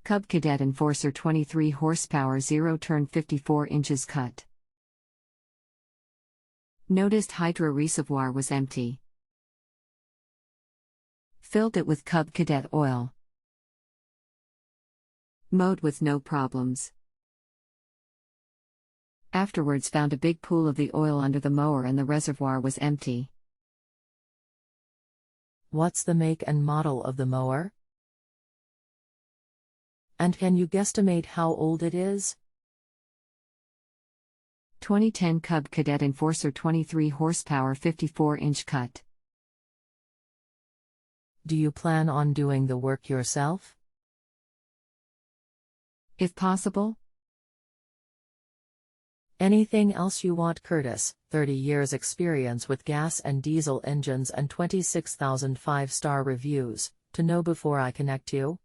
Cub Cadet Enforcer 23 horsepower 0 turn 54 inches cut. Noticed hydroreservoir was empty. Filled it with Cub Cadet oil. Mowed with no problems. Afterwards found a big pool of the oil under the mower and the reservoir was empty. What's the make and model of the mower? And can you guesstimate how old it is? 2010 Cub Cadet Enforcer 23 horsepower 54-inch cut. Do you plan on doing the work yourself? If possible. Anything else you want, Curtis? 30 years experience with gas and diesel engines and 26,000 5-star reviews, to know before I connect you?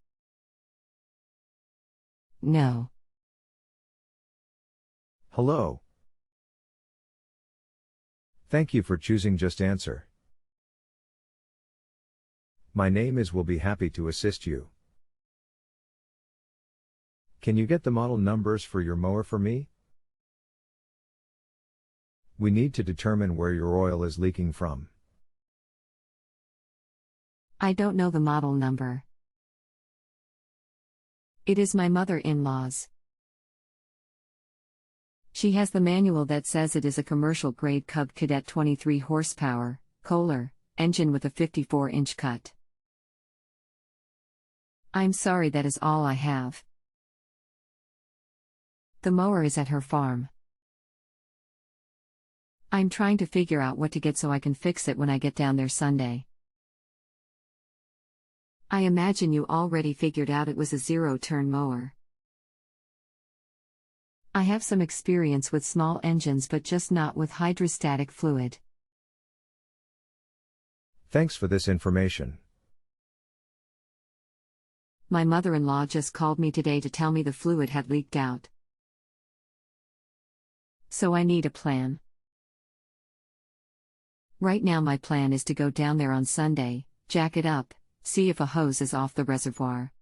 No. Hello. Thank you for choosing JustAnswer. My name is will be happy to assist you. Can you get the model numbers for your mower for me? We need to determine where your oil is leaking from. I don't know the model number. It is my mother-in-law's. She has the manual that says it is a commercial-grade Cub Cadet 23 horsepower, Kohler, engine with a 54-inch cut. I'm sorry, that is all I have. The mower is at her farm. I'm trying to figure out what to get so I can fix it when I get down there Sunday. I imagine you already figured out it was a 0-turn mower. I have some experience with small engines but just not with hydrostatic fluid. Thanks for this information. My mother-in-law just called me today to tell me the fluid had leaked out. So I need a plan. Right now my plan is to go down there on Sunday, jack it up, see if a hose is off the reservoir.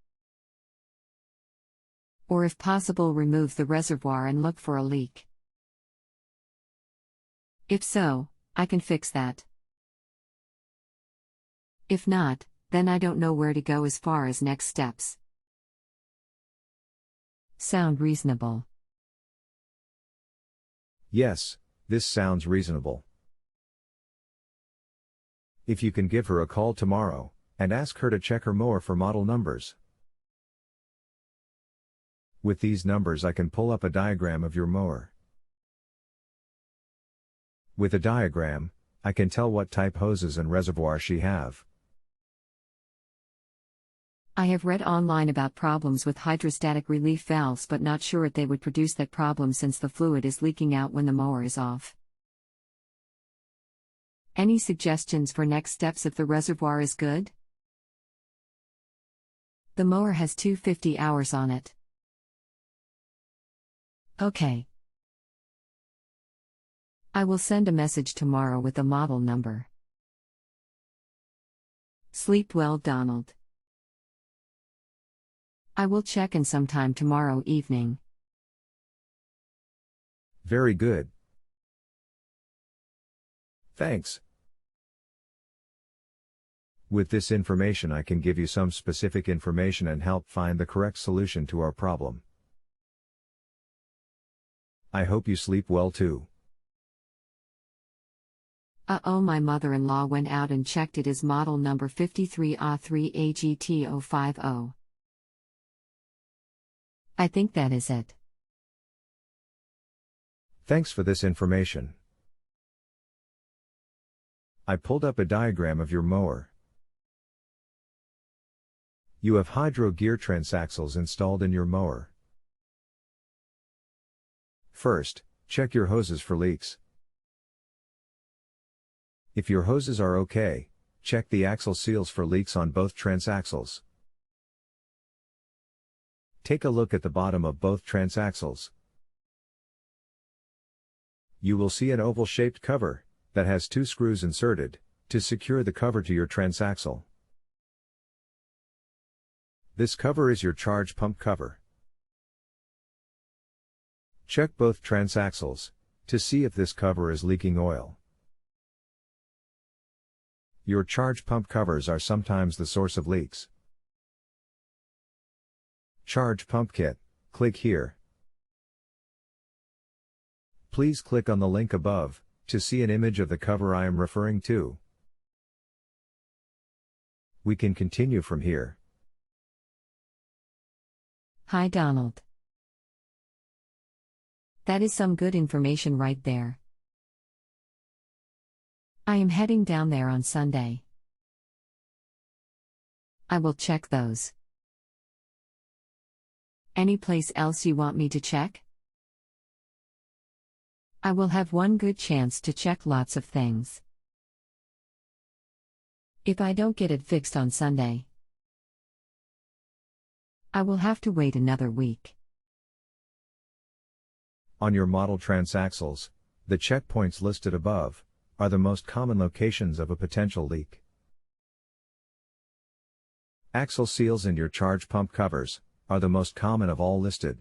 Or if possible remove the reservoir and look for a leak. If so, I can fix that. If not, then I don't know where to go as far as next steps. Sound reasonable? Yes, this sounds reasonable. If you can give her a call tomorrow, and ask her to check her mower for model numbers. With these numbers I can pull up a diagram of your mower. With a diagram, I can tell what type hoses and reservoir she have. I have read online about problems with hydrostatic relief valves but not sure if they would produce that problem since the fluid is leaking out when the mower is off. Any suggestions for next steps if the reservoir is good? The mower has 250 hours on it. Okay. I will send a message tomorrow with the model number. Sleep well, Donald. I will check in sometime tomorrow evening. Very good. Thanks. With this information I can give you some specific information and help find the correct solution to our problem. I hope you sleep well too. My mother-in-law went out and checked it is model number 53A3AGT050. I think that is it. Thanks for this information. I pulled up a diagram of your mower. You have hydro gear transaxles installed in your mower. First, check your hoses for leaks. If your hoses are okay, check the axle seals for leaks on both transaxles. Take a look at the bottom of both transaxles. You will see an oval-shaped cover that has 2 screws inserted to secure the cover to your transaxle. This cover is your charge pump cover. Check both transaxles to see if this cover is leaking oil. Your charge pump covers are sometimes the source of leaks. Charge pump kit, click here. Please click on the link above to see an image of the cover I am referring to. We can continue from here. Hi Donald. That is some good information right there. I am heading down there on Sunday. I will check those. Any place else you want me to check? I will have one good chance to check lots of things. If I don't get it fixed on Sunday, I will have to wait another week. On your model transaxles, the checkpoints listed above are the most common locations of a potential leak. Axle seals and your charge pump covers are the most common of all listed.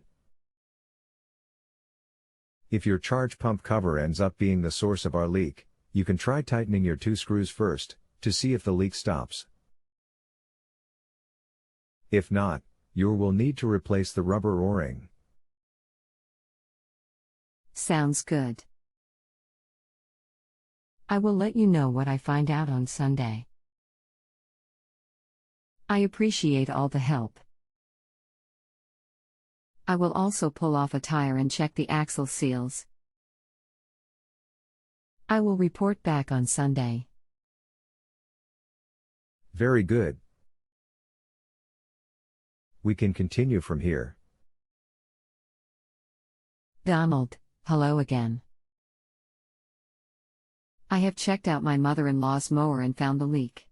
If your charge pump cover ends up being the source of our leak, you can try tightening your 2 screws first to see if the leak stops. If not, you will need to replace the rubber O-ring. Sounds good. I will let you know what I find out on Sunday. I appreciate all the help. I will also pull off a tire and check the axle seals. I will report back on Sunday. Very good. We can continue from here. Donald, hello again. I have checked out my mother-in-law's mower and found the leak.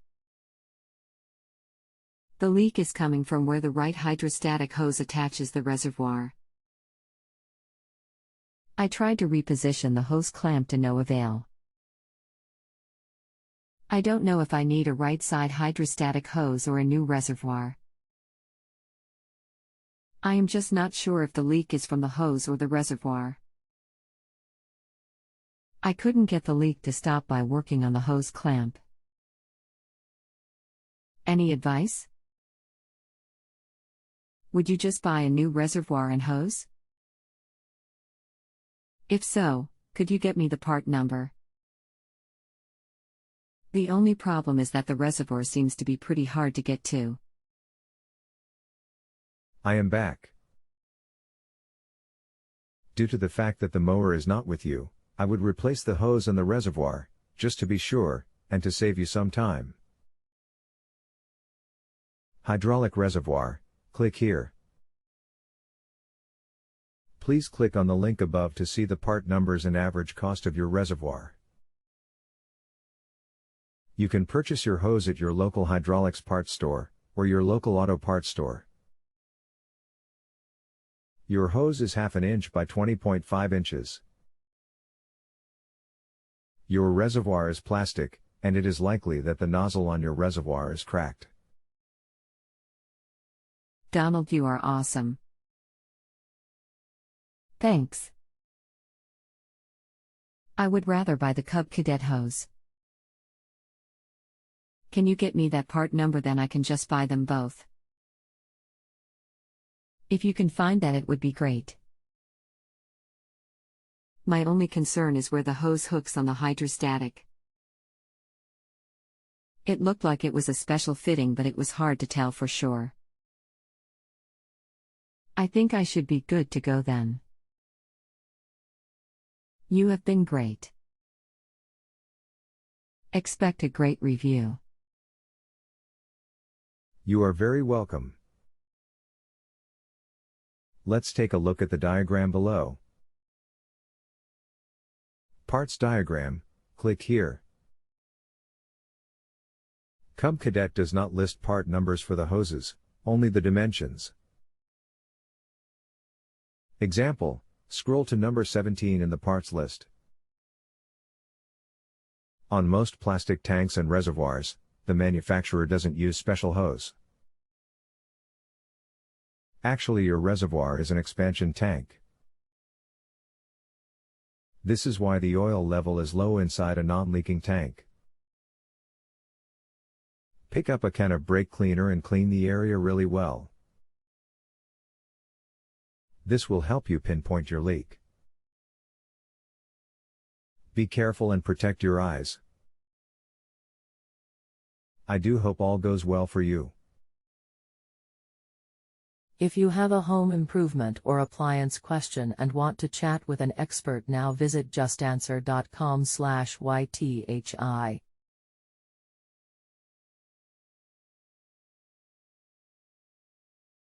The leak is coming from where the right hydrostatic hose attaches the reservoir. I tried to reposition the hose clamp to no avail. I don't know if I need a right-side hydrostatic hose or a new reservoir. I am just not sure if the leak is from the hose or the reservoir. I couldn't get the leak to stop by working on the hose clamp. Any advice? Would you just buy a new reservoir and hose? If so, could you get me the part number? The only problem is that the reservoir seems to be pretty hard to get to. I am back. Due to the fact that the mower is not with you, I would replace the hose and the reservoir, just to be sure, and to save you some time. Hydraulic reservoir, click here. Please click on the link above to see the part numbers and average cost of your reservoir. You can purchase your hose at your local hydraulics parts store, or your local auto parts store. Your hose is 1/2 inch by 20.5 inches. Your reservoir is plastic, and it is likely that the nozzle on your reservoir is cracked. Donald, you are awesome. Thanks. I would rather buy the Cub Cadet hose. Can you get me that part number, then I can just buy them both? If you can find that, it would be great. My only concern is where the hose hooks on the hydrostatic. It looked like it was a special fitting, but it was hard to tell for sure. I think I should be good to go then. You have been great. Expect a great review. You are very welcome. Let's take a look at the diagram below. Parts diagram, click here. Cub Cadet does not list part numbers for the hoses, only the dimensions. Example, scroll to number 17 in the parts list. On most plastic tanks and reservoirs, the manufacturer doesn't use special hose. Actually, your reservoir is an expansion tank. This is why the oil level is low inside a non-leaking tank. Pick up a can of brake cleaner and clean the area really well. This will help you pinpoint your leak. Be careful and protect your eyes. I do hope all goes well for you. If you have a home improvement or appliance question and want to chat with an expert now, visit justanswer.com/ythi.